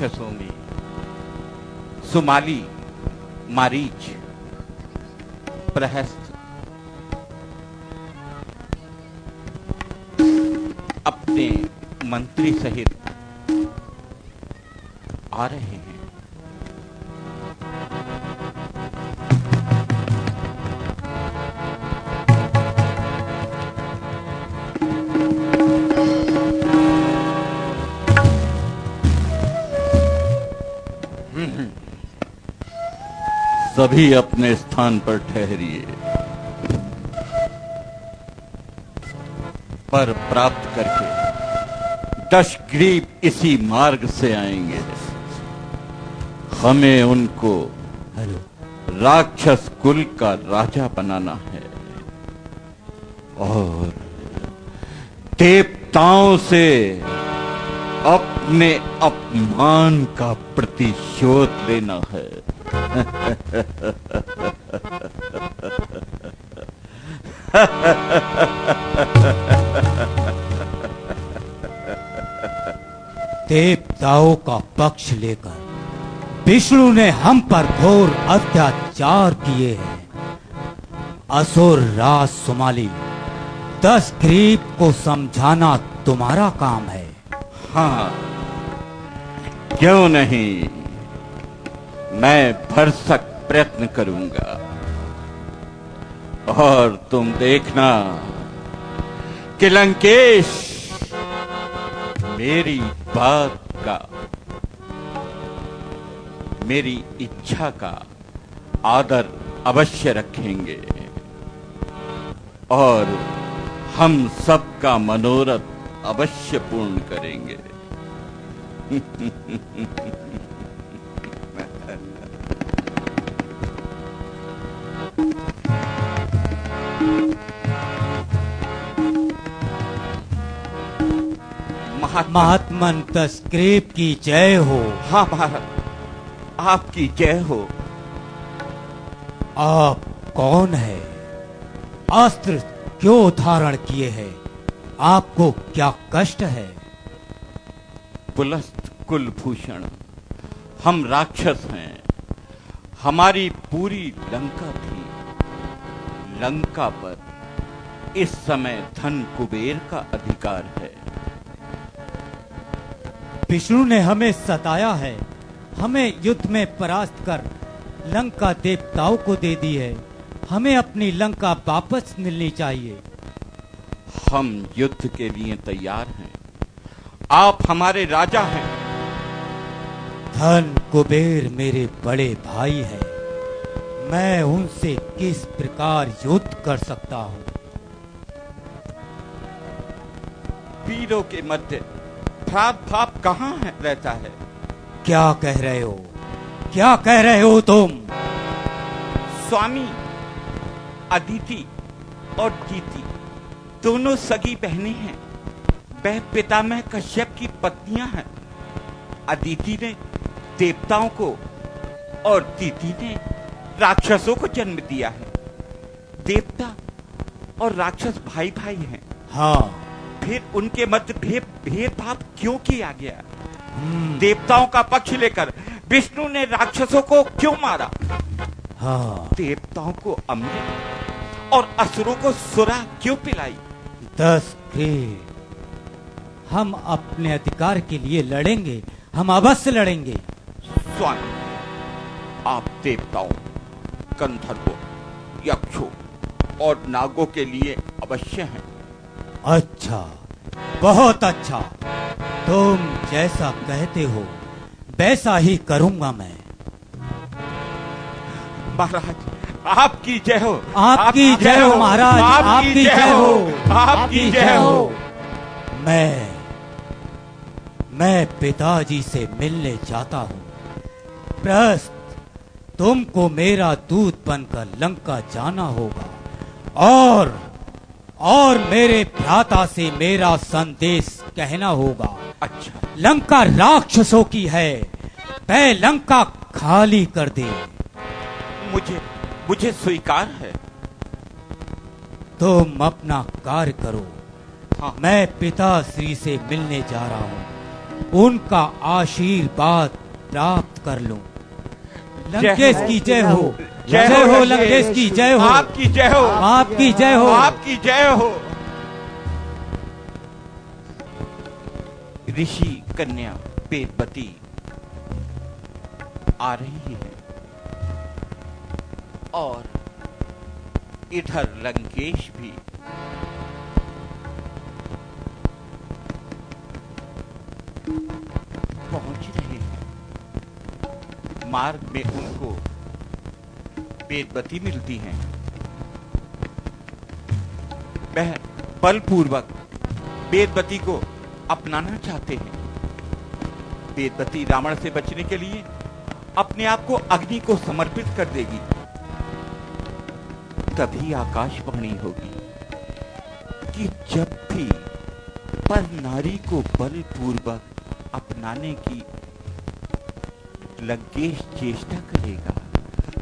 राक्षसों में सुमाली, मारीच, प्रहस्त अपने मंत्री सहित आ रहे हैं। सभी अपने स्थान पर ठहरिए। पर प्राप्त करके दशग्रीव इसी मार्ग से आएंगे। हमें उनको राक्षस कुल का राजा बनाना है और देवताओं से अपने अपमान का प्रतिशोध लेना है। देवताओं का पक्ष लेकर विष्णु ने हम पर घोर अत्याचार किए हैं। असुर राज सुमाली, दशग्रीव को समझाना तुम्हारा काम है। हाँ, क्यों नहीं, मैं भरसक प्रयत्न करूंगा और तुम देखना कि लंकेश मेरी बात का, मेरी इच्छा का आदर अवश्य रखेंगे और हम सबका मनोरथ अवश्य पूर्ण करेंगे। महात्मन दशग्रीव की जय हो। हाँ महाराज, आपकी जय हो। आप कौन है? अस्त्र क्यों धारण किए हैं? आपको क्या कष्ट है? पुलस्त कुलभूषण, हम राक्षस हैं। हमारी पूरी लंका थी। लंका पर इस समय धन कुबेर का अधिकार है। विष्णु ने हमें सताया है, हमें युद्ध में परास्त कर लंका देवताओं को दे दी है। हमें अपनी लंका वापस मिलनी चाहिए। हम युद्ध के लिए तैयार हैं। आप हमारे राजा हैं। धन कुबेर मेरे बड़े भाई हैं। मैं उनसे किस प्रकार युद्ध कर सकता हूँ? वीरों के मध्य भ्रात भाव कहाँ है रहता है? क्या कह रहे हो? क्या कह रहे हो तुम? स्वामी अदिति और दीति दोनों सगी बहनें हैं। वह पितामह कश्यप की पत्नियां हैं। अदिति ने देवताओं को और दीति ने राक्षसों को जन्म दिया है। देवता और राक्षस भाई भाई हैं। हाँ, फिर उनके मध्य भेदभाव क्यों किया गया? देवताओं का पक्ष लेकर विष्णु ने राक्षसों को क्यों मारा? हाँ, देवताओं को अमृत और असुरों को सुरा क्यों पिलाई? दशग्रीव, हम अपने अधिकार के लिए लड़ेंगे। हम अवश्य लड़ेंगे। स्वामी, आप देवताओं, गंधर्वों, यक्षों और नागों के लिए अवश्य हैं। अच्छा, बहुत अच्छा। तुम जैसा कहते हो वैसा ही करूंगा मैं। महाराज, आपकी जय हो। आपकी जय हो महाराज, आपकी जय हो, आपकी जय हो। मैं पिताजी से मिलने जाता हूँ। प्रहस्त, तुमको मेरा दूत बनकर लंका जाना होगा और मेरे भ्राता से मेरा संदेश कहना होगा। अच्छा, लंका राक्षसों की है, वह लंका खाली कर दे। मुझे स्वीकार है। तुम अपना कार्य करो। हाँ। मैं पिताश्री से मिलने जा रहा हूँ। उनका आशीर्वाद प्राप्त कर लूं। लंकेश की जय हो, जय हो लंकेश की जय हो, आपकी जय हो, आपकी जय हो, आपकी जय हो। ऋषि कन्या वेदवती आ रही है और इधर लंकेश भी। पहुंच रहे हैं। मार्ग में उनको वेदवती मिलती हैं। वह बलपूर्वक वेदवती को अपनाना चाहते हैं। वेदवती रावण से बचने के लिए अपने आप को अग्नि को समर्पित कर देगी। तभी आकाशवाणी होगी कि जब भी पर नारी को बलपूर्वक अपनाने की लंकेश चेष्टा करेगा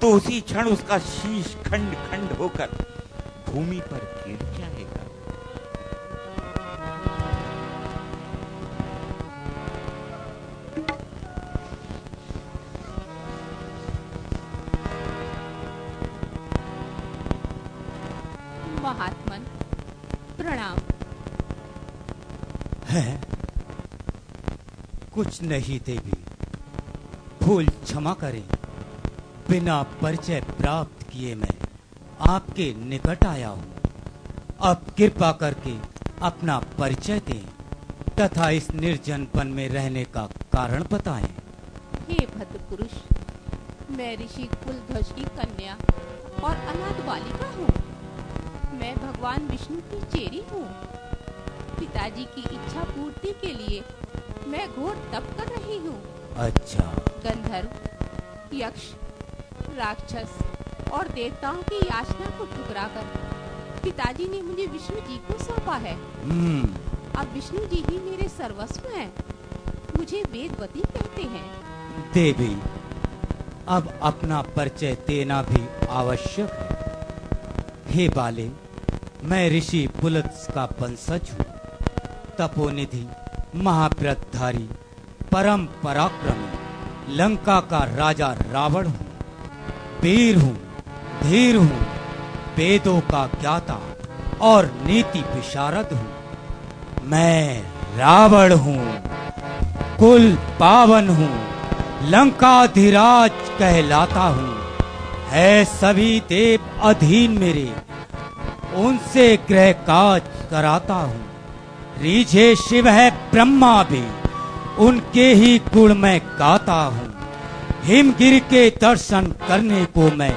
तो उसी क्षण उसका शीश खंड खंड होकर भूमि पर गिर जाएगा। महात्मन प्रणाम। है कुछ नहीं देवी, भूल क्षमा करें। बिना परिचय प्राप्त किए मैं आपके निकट आया हूँ। अब कृपा करके अपना परिचय दें तथा इस निर्जन वन में रहने का कारण बताएं। हे भद्र पुरुष, मैं ऋषि कुलध्वज की कन्या और अनाथ बालिका हूँ। मैं भगवान विष्णु की चेरी हूँ। पिताजी की इच्छा पूर्ति के लिए मैं घोर तप कर रही हूँ। अच्छा। गंधर्व, यक्ष, राक्षस और देवताओं की याचना को ठुकराकर पिताजी ने मुझे विष्णु जी को सौंपा है। अब विष्णु जी ही मेरे सर्वस्व हैं। मुझे वेदवती कहते हैं। देवी, अब अपना परिचय देना भी आवश्यक है। हे बाले, मैं ऋषि पुलत्स का वंशज हूँ। तपोनिधि, महाव्रतधारी, परम पराक्रमी, लंका का राजा रावण हूँ। वीर हूँ, धीर हूँ, वेदों का ज्ञाता और नीति विशारद हूँ। मैं रावण हूँ, कुल पावन हूँ, लंकाधिराज कहलाता हूँ। है सभी देव अधीन मेरे, उनसे गृह काज कराता हूँ। रीझे शिव है ब्रह्मा भी, उनके ही गुण मैं गाता हूँ। हिमगिरी के दर्शन करने को मैं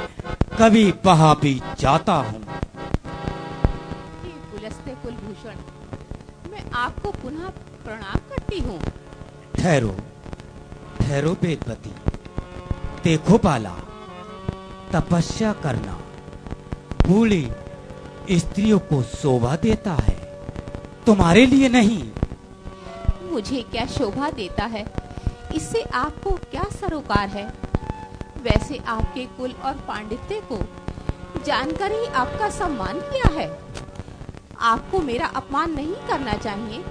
कभी वहां भी जाता हूँ। हे पुलस्त्य कुलभूषण, मैं आपको पुनः प्रणाम करती हूँ। ठहरो ठहरो वेदवती। देखो बाला, तपस्या करना बूढ़ी स्त्रियों को शोभा देता है, तुम्हारे लिए नहीं। मुझे क्या शोभा देता है, इससे आपको क्या सरोकार है। वैसे आपके कुल और पांडित्य को जानकर ही आपका सम्मान किया है। आपको मेरा अपमान नहीं करना चाहिए,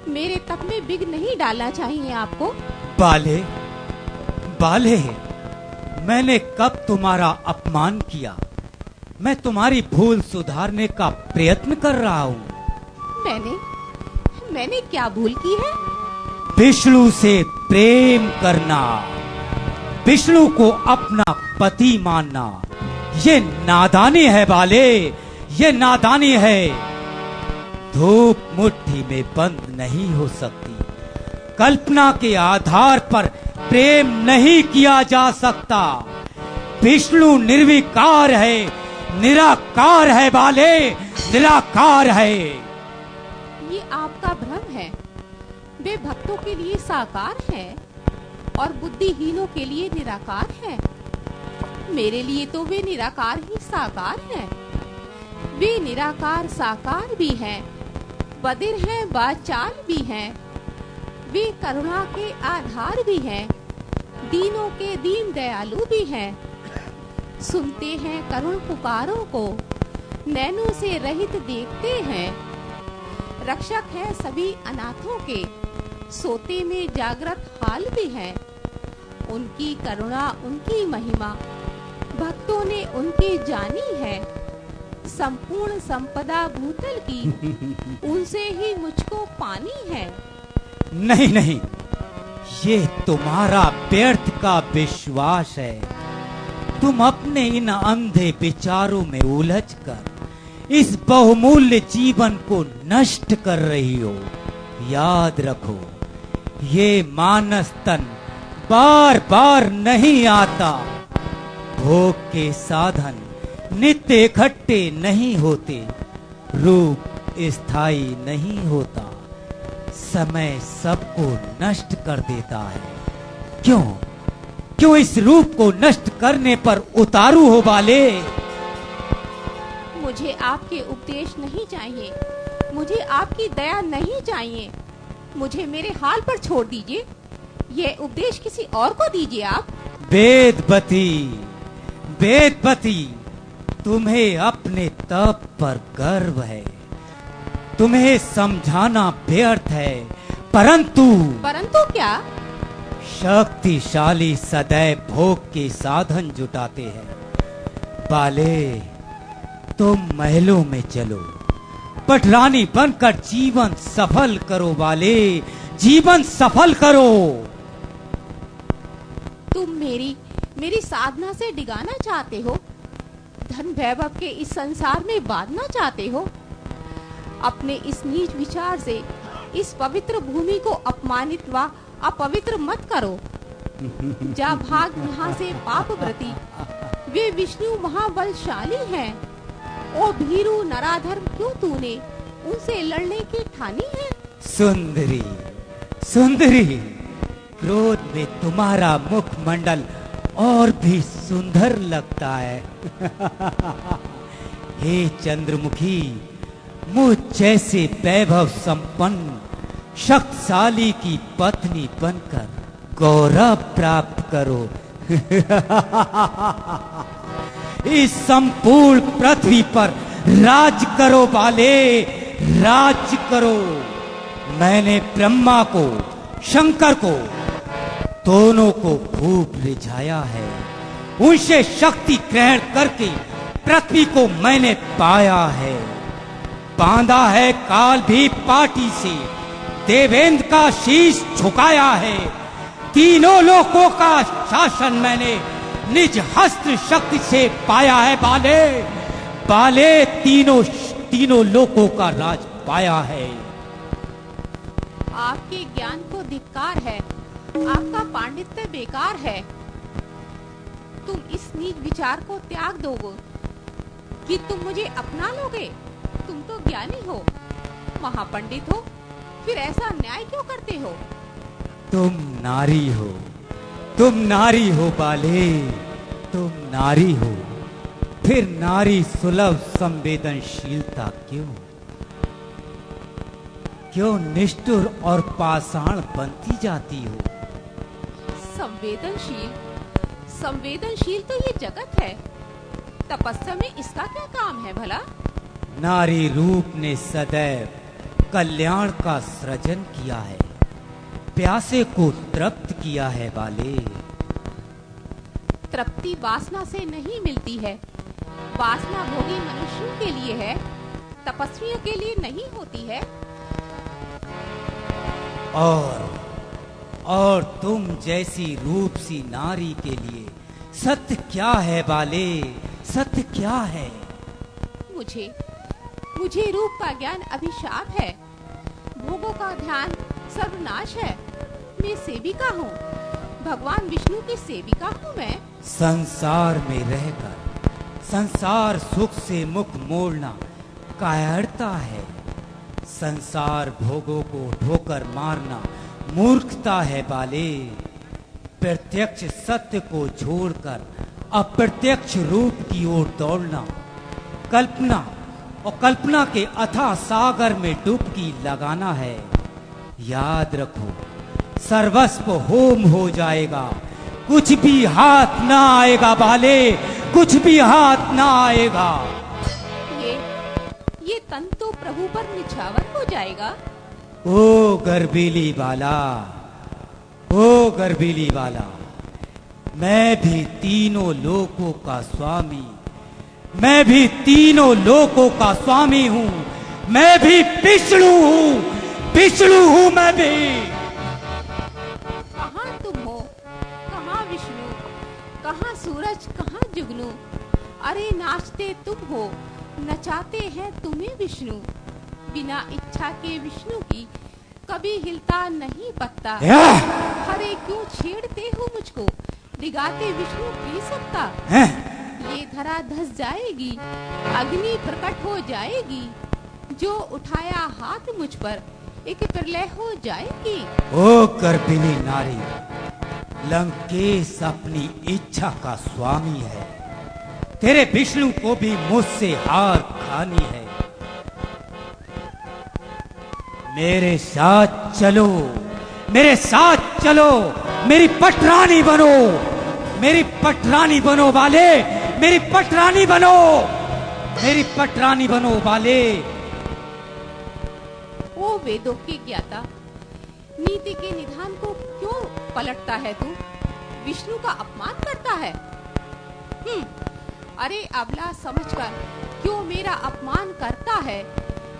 मेरे तप में विघ्न नहीं डालना चाहिए आपको। बाले बाले, मैंने कब तुम्हारा अपमान किया? मैं तुम्हारी भूल सुधारने का प्रयत्न कर रहा हूँ। मैंने क्या भूल की है? विष्णु से प्रेम करना, विष्णु को अपना पति मानना, ये नादानी है बाले, ये नादानी है। धूप मुट्ठी में बंद नहीं हो सकती। कल्पना के आधार पर प्रेम नहीं किया जा सकता। विष्णु निर्विकार है, निराकार है बाले, निराकार है। ये आपका भ्रम है। वे भक्तों के लिए साकार है और बुद्धिहीनों के लिए निराकार है। मेरे लिए तो वे निराकार ही साकार हैं। वे निराकार साकार भी हैं, बधिर हैं, बाचाल भी हैं। वे करुणा के आधार भी हैं, दीनों के दीन दयालु भी हैं। सुनते हैं करुण पुकारों को, नैनों से रहित देखते हैं। रक्षक है सभी अनाथों के, सोते में जागृत हाल भी हैं। उनकी करुणा, उनकी महिमा भक्तों ने उनके जानी है। संपूर्ण संपदा भूतल की उनसे ही मुझको पानी है। नहीं नहीं, ये तुम्हारा व्यर्थ का विश्वास है। तुम अपने इन अंधे विचारों में उलझकर इस बहुमूल्य जीवन को नष्ट कर रही हो। याद रखो, ये मानस तन बार बार नहीं आता। भोग के साधन नित्य इकट्ठे नहीं होते। रूप स्थायी नहीं होता। समय सबको नष्ट कर देता है। क्यों इस रूप को नष्ट करने पर उतारू हो बाले? मुझे आपके उपदेश नहीं चाहिए, मुझे आपकी दया नहीं चाहिए। मुझे मेरे हाल पर छोड़ दीजिए। ये उपदेश किसी और को दीजिए आप। वेदवती, वेदवती, तुम्हें अपने तप पर गर्व है। तुम्हें समझाना व्यर्थ है। परंतु क्या? शक्तिशाली सदैव भोग के साधन जुटाते हैं। बाले, तुम महलों में चलो, पटरानी बनकर जीवन सफल करो। बाले, जीवन सफल करो। तुम मेरी साधना से डिगाना चाहते हो? धन वैभव के इस संसार में बांधना चाहते हो? अपने इस नीच विचार से इस पवित्र भूमि को अपमानित व अपवित्र मत करो। जा भाग यहाँ से पापव्रती। वे विष्णु महाबलशाली हैं। ओ भीरू नराधर्म, क्यों तूने उनसे लड़ने की ठानी है? सुंदरी, सुंदरी, क्रोध में तुम्हारा मुखमंडल और भी सुंदर लगता है। हे चंद्रमुखी, मुझ जैसे वैभव संपन्न शक्तिशाली की पत्नी बनकर गौरव प्राप्त करो। इस संपूर्ण पृथ्वी पर राज करो बाले, राज करो। मैंने ब्रह्मा को, शंकर को, दोनों को खूब रिझाया है। उनसे शक्ति ग्रहण करके पृथ्वी को मैंने पाया है। बांधा है काल भी पाटी से, देवेंद्र का शीश झुकाया है। तीनों लोकों का शासन मैंने निज हस्त शक्ति से पाया है। बाले, बाले, तीनों लोकों का राज पाया है। आपके ज्ञान को धिक्कार है। आपका पांडित्य बेकार है। तुम इस नीच विचार को त्याग दोगे कि तुम मुझे अपना लोगे? तुम तो ज्ञानी हो, महापंडित हो, फिर ऐसा न्याय क्यों करते हो? तुम नारी हो, तुम नारी हो बाले, तुम नारी हो, फिर नारी सुलभ संवेदनशीलता क्यों निष्ठुर और पाषाण बनती जाती हो? संवेदनशील तो ये जगत है। तपस्या में इसका क्या काम है भला? नारी रूप ने सदैव कल्याण का सृजन किया है, प्यासे को तृप्त किया है बाले। तृप्ति वासना से नहीं मिलती है। वासना भोगी मनुष्यों के लिए है, तपस्वियों के लिए नहीं होती है। और तुम जैसी रूपसी नारी के लिए सत्य क्या है बाले? सत्य क्या है? मुझे रूप का ज्ञान अभिशाप है। भोगों का ध्यान सर्वनाश है। मैं सेविका हूँ, भगवान विष्णु की सेविका हूँ मैं। संसार में रहकर संसार सुख से मुख मोड़ना कायरता है। संसार भोगों को ठोकर मारना मूर्खता है बाले। प्रत्यक्ष सत्य को छोड़कर अप्रत्यक्ष रूप की ओर दौड़ना कल्पना के अथाह सागर में डुबकी लगाना है। याद रखो, सर्वस्व होम हो जाएगा, कुछ भी हाथ ना आएगा बाले, कुछ भी हाथ ना आएगा। ये तन तो प्रभु पर निछावर हो जाएगा। ओ गर्बीली वाला, ओ गर्बीली वाला, मैं भी तीनों लोकों का स्वामी, मैं भी तीनों लोकों का स्वामी हूं, मैं भी विष्णु हूं, विष्णु हूं मैं भी। कहाँ तुम हो, कहाँ विष्णु, कहाँ सूरज, कहाँ जुगनू। अरे नाचते तुम हो, नचाते हैं तुम्हें विष्णु। बिना इच्छा के विष्णु की कभी हिलता नहीं पत्ता। अरे क्यों छेड़ते हो मुझको, डिगाते विष्णु पी सकता। ये धरा धस जाएगी, अग्नि प्रकट हो जाएगी। जो उठाया हाथ मुझ पर, एक प्रलय हो जाएगी। ओ गर्भिणी नारी, लंकेश अपनी इच्छा का स्वामी है, तेरे विष्णु को भी मुझसे हार खानी है। मेरे साथ चलो, मेरे साथ चलो, मेरी पटरानी बनो, मेरी पटरानी बनो वाले, मेरी पटरानी बनो, मेरी पटरानी बनो वाले। ओ वेदों के ज्ञाता, नीति के निधान को क्यों पलटता है तू, विष्णु का अपमान करता है। अरे अबला समझकर क्यों मेरा अपमान करता है,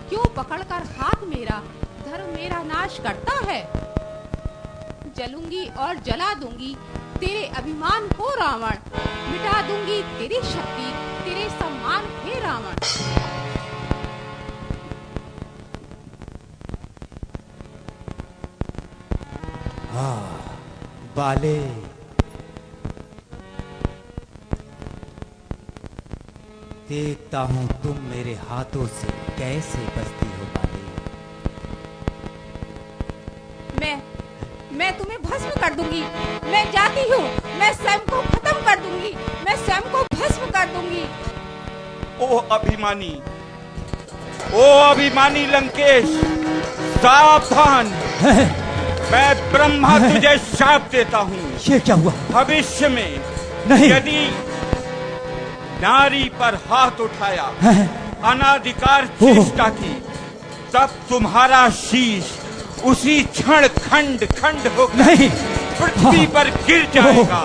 क्यों पकड़कर हाथ मेरा, धर्म मेरा नाश करता है। जलूंगी और जला दूंगी तेरे अभिमान को रावण, मिटा दूंगी तेरी शक्ति, तेरे सम्मान हे रावण। बाले, देखता हूं तुम मेरे हाथों से कैसे बचती हो बाले। मैं तुम्हें भस्म कर दूंगी, मैं जाती हूँ, मैं स्वयं को खत्म कर दूंगी, मैं स्वयं को भस्म कर दूंगी। ओ अभिमानी लंकेश, सावधान। मैं ब्रह्मा तुझे शाप देता हूँ। ये क्या हुआ? भविष्य में नहीं। यदि नारी पर हाथ उठाया, अनाधिकार चेष्टा की, तब तुम्हारा शीश उसी क्षण खंड खंड होकर पृथ्वी पर गिर जाएगा।